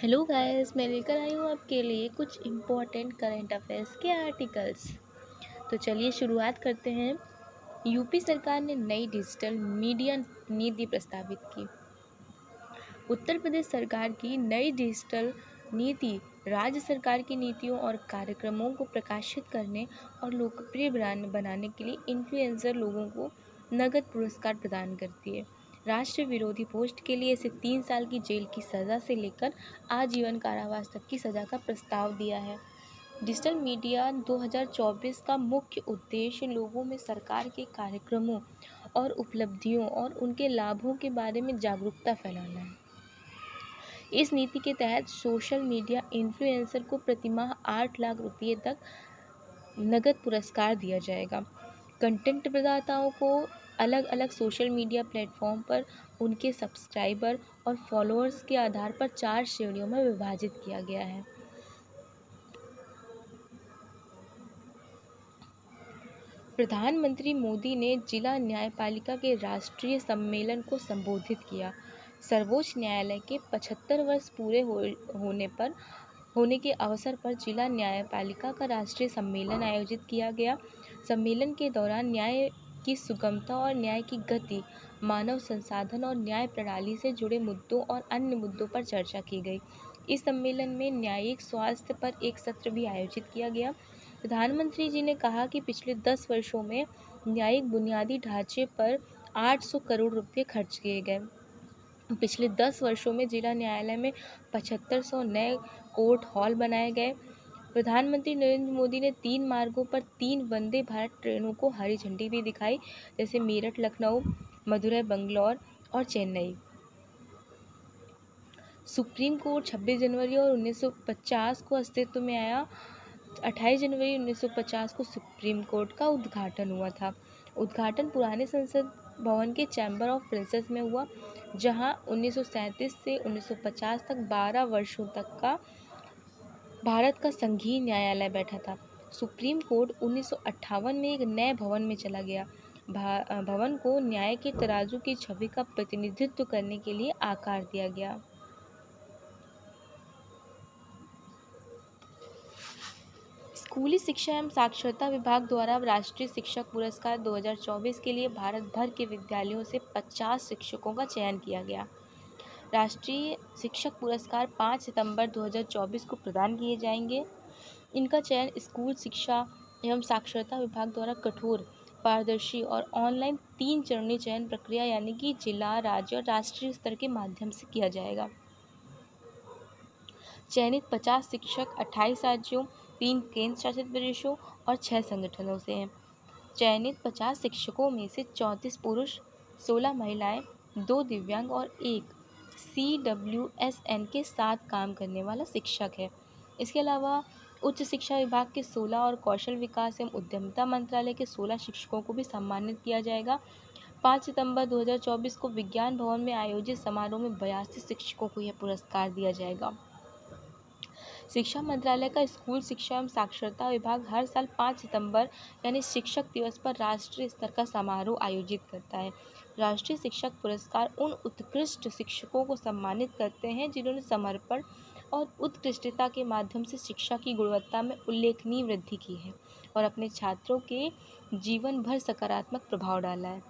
Hello guys, मैं लेकर आई हूँ आपके लिए कुछ इम्पोर्टेंट करंट अफेयर्स के आर्टिकल्स। तो चलिए शुरुआत करते हैं। यूपी सरकार ने नई डिजिटल मीडिया नीति प्रस्तावित की। उत्तर प्रदेश सरकार की नई डिजिटल नीति राज्य सरकार की नीतियों और कार्यक्रमों को प्रकाशित करने और लोकप्रिय ब्रांड बनाने के लिए इन्फ्लुएंसर लोगों को नगद पुरस्कार प्रदान करती है। राष्ट्र विरोधी पोस्ट के लिए इसे 3 साल की जेल की सज़ा से लेकर आजीवन कारावास तक की सज़ा का प्रस्ताव दिया है। डिजिटल मीडिया 2024 का मुख्य उद्देश्य लोगों में सरकार के कार्यक्रमों और उपलब्धियों और उनके लाभों के बारे में जागरूकता फैलाना है। इस नीति के तहत सोशल मीडिया इन्फ्लुएंसर को प्रतिमाह 8 लाख रुपये तक नगद पुरस्कार दिया जाएगा। कंटेंट प्रदाताओं को अलग अलग सोशल मीडिया प्लेटफॉर्म पर उनके सब्सक्राइबर और फॉलोअर्स के आधार पर 4 श्रेणियों में विभाजित किया गया है। प्रधानमंत्री मोदी ने जिला न्यायपालिका के राष्ट्रीय सम्मेलन को संबोधित किया। सर्वोच्च न्यायालय के 75 वर्ष पूरे होने के अवसर पर जिला न्यायपालिका का राष्ट्रीय सम्मेलन आयोजित किया गया। सम्मेलन के दौरान न्याय की सुगमता और न्याय की गति, मानव संसाधन और न्याय प्रणाली से जुड़े मुद्दों और अन्य मुद्दों पर चर्चा की गई। इस सम्मेलन में न्यायिक स्वास्थ्य पर एक सत्र भी आयोजित किया गया। प्रधानमंत्री जी ने कहा कि पिछले 10 वर्षों में न्यायिक बुनियादी ढांचे पर 800 करोड़ रुपये खर्च किए गए। पिछले 10 वर्षों में जिला न्यायालय में 7500 नए कोर्ट हॉल बनाए गए। प्रधानमंत्री नरेंद्र मोदी ने 3 मार्गों पर 3 वंदे भारत ट्रेनों को हरी झंडी भी दिखाई, जैसे मेरठ लखनऊ, मदुरै बंगलौर और चेन्नई। सुप्रीम कोर्ट 26 जनवरी और 1950 को अस्तित्व में आया। 28 जनवरी 1950 को सुप्रीम कोर्ट का उद्घाटन हुआ था। उद्घाटन पुराने संसद भवन के चैम्बर ऑफ प्रिंसेस में हुआ, जहां 1937 से 1950 तक 12 वर्षों तक का भारत का संघीय न्यायालय बैठा था। सुप्रीम कोर्ट 1958 में एक नए भवन में चला गया। भवन को न्याय के तराजू की छवि का प्रतिनिधित्व करने के लिए आकार दिया गया। स्कूली शिक्षा एवं साक्षरता विभाग द्वारा राष्ट्रीय शिक्षक पुरस्कार 2024 के लिए भारत भर के विद्यालयों से 50 शिक्षकों का चयन किया गया। राष्ट्रीय शिक्षक पुरस्कार 5 सितंबर 2024 को प्रदान किए जाएंगे। इनका चयन स्कूल शिक्षा एवं साक्षरता विभाग द्वारा कठोर, पारदर्शी और ऑनलाइन 3 चरणीय चयन प्रक्रिया यानी कि जिला, राज्य और राष्ट्रीय स्तर के माध्यम से किया जाएगा। चयनित 50 शिक्षक 28 राज्यों, 3 केंद्र शासित प्रदेशों और 6 संगठनों से हैं। चयनित 50 शिक्षकों में से 34 पुरुष, 16 महिलाएं, 2 दिव्यांग और 1 CWSN के साथ काम करने वाला शिक्षक है। इसके अलावा उच्च शिक्षा विभाग के 16 और कौशल विकास एवं उद्यमिता मंत्रालय के 16 शिक्षकों को भी सम्मानित किया जाएगा। 5 सितंबर 2024 को विज्ञान भवन में आयोजित समारोह में 82 शिक्षकों को यह पुरस्कार दिया जाएगा। शिक्षा मंत्रालय का स्कूल शिक्षा एवं साक्षरता विभाग हर साल 5 सितंबर यानी शिक्षक दिवस पर राष्ट्रीय स्तर का समारोह आयोजित करता है। राष्ट्रीय शिक्षक पुरस्कार उन उत्कृष्ट शिक्षकों को सम्मानित करते हैं जिन्होंने समर्पण और उत्कृष्टता के माध्यम से शिक्षा की गुणवत्ता में उल्लेखनीय वृद्धि की है और अपने छात्रों के जीवन भर सकारात्मक प्रभाव डाला है।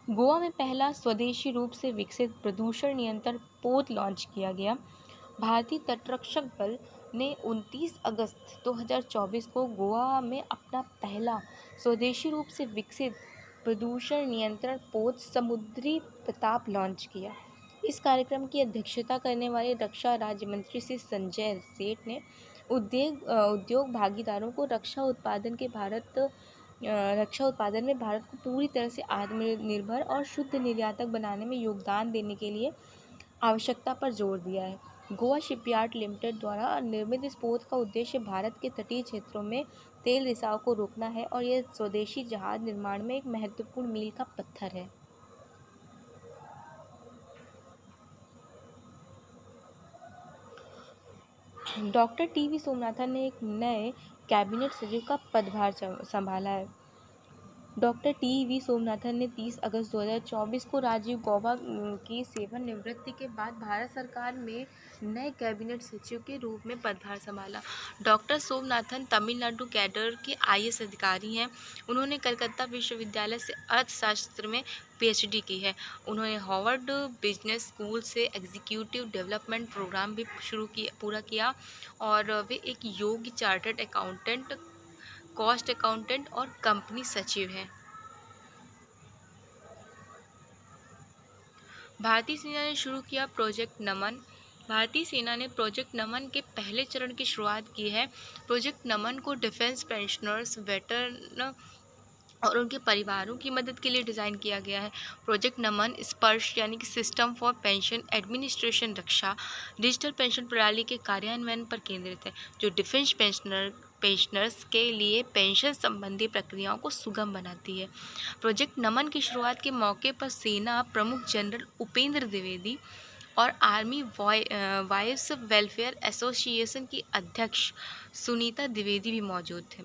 गोवा में पहला स्वदेशी रूप से विकसित प्रदूषण नियंत्रण पोत लॉन्च किया गया। भारतीय तटरक्षक बल ने 29 अगस्त 2024 को गोवा में अपना पहला स्वदेशी रूप से विकसित प्रदूषण नियंत्रण पोत समुद्री प्रताप लॉन्च किया। इस कार्यक्रम की अध्यक्षता करने वाले रक्षा राज्य मंत्री श्री संजय सेठ ने उद्योग भागीदारों को रक्षा उत्पादन में भारत को पूरी तरह से आत्मनिर्भर और शुद्ध निर्यातक बनाने में योगदान देने के लिए आवश्यकता पर जोर दिया है। गोवा शिपयार्ड लिमिटेड द्वारा निर्मित इस पोत का उद्देश्य भारत के तटीय क्षेत्रों में तेल रिसाव को रोकना है और यह स्वदेशी जहाज निर्माण में एक महत्वपूर्ण मील का पत्थर है। Doctor TV. सोमनाथन ने एक नए कैबिनेट सचिव का पदभार संभाला है। Doctor TV. सोमनाथन ने 30 अगस्त 2024 को राजीव गौबा की सेवानिवृत्ति के बाद भारत सरकार में नए कैबिनेट सचिव के रूप में पदभार संभाला। डॉक्टर सोमनाथन तमिलनाडु कैडर के आईएएस अधिकारी हैं। उन्होंने कलकत्ता विश्वविद्यालय से अर्थशास्त्र में पीएचडी की है। उन्होंने हार्वर्ड बिजनेस स्कूल से एग्जीक्यूटिव डेवलपमेंट प्रोग्राम भी पूरा किया और वे एक योग्य चार्टर्ड अकाउंटेंट, कॉस्ट अकाउंटेंट और कंपनी सचिव हैं। भारतीय सेना ने शुरू किया प्रोजेक्ट नमन। भारतीय सेना ने प्रोजेक्ट नमन के पहले चरण की शुरुआत की है। प्रोजेक्ट नमन को डिफेंस पेंशनर्स, वेटरन और उनके परिवारों की मदद के लिए डिज़ाइन किया गया है। प्रोजेक्ट नमन स्पर्श यानी कि system for pension administration Raksha digital pension प्रणाली के कार्यान्वयन पर केंद्रित है, जो डिफेंस पेंशनर्स के लिए पेंशन संबंधी प्रक्रियाओं को सुगम बनाती है। प्रोजेक्ट नमन की शुरुआत के मौके पर सेना प्रमुख जनरल उपेंद्र द्विवेदी और आर्मी वाइव्स वेलफेयर एसोसिएशन की अध्यक्ष सुनीता द्विवेदी भी मौजूद थे।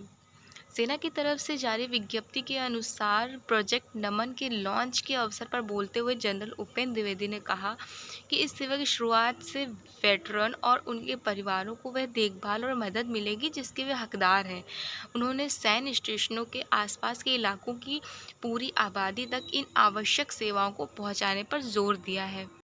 सेना की तरफ से जारी विज्ञप्ति के अनुसार प्रोजेक्ट नमन के लॉन्च के अवसर पर बोलते हुए जनरल उपेंद्र द्विवेदी ने कहा कि इस सेवा की शुरुआत से वेटरन और उनके परिवारों को वह देखभाल और मदद मिलेगी जिसके वे हकदार हैं। उन्होंने सैन्य स्टेशनों के आसपास के इलाकों की पूरी आबादी तक इन आवश्यक सेवाओं को पहुंचाने पर जोर दिया है।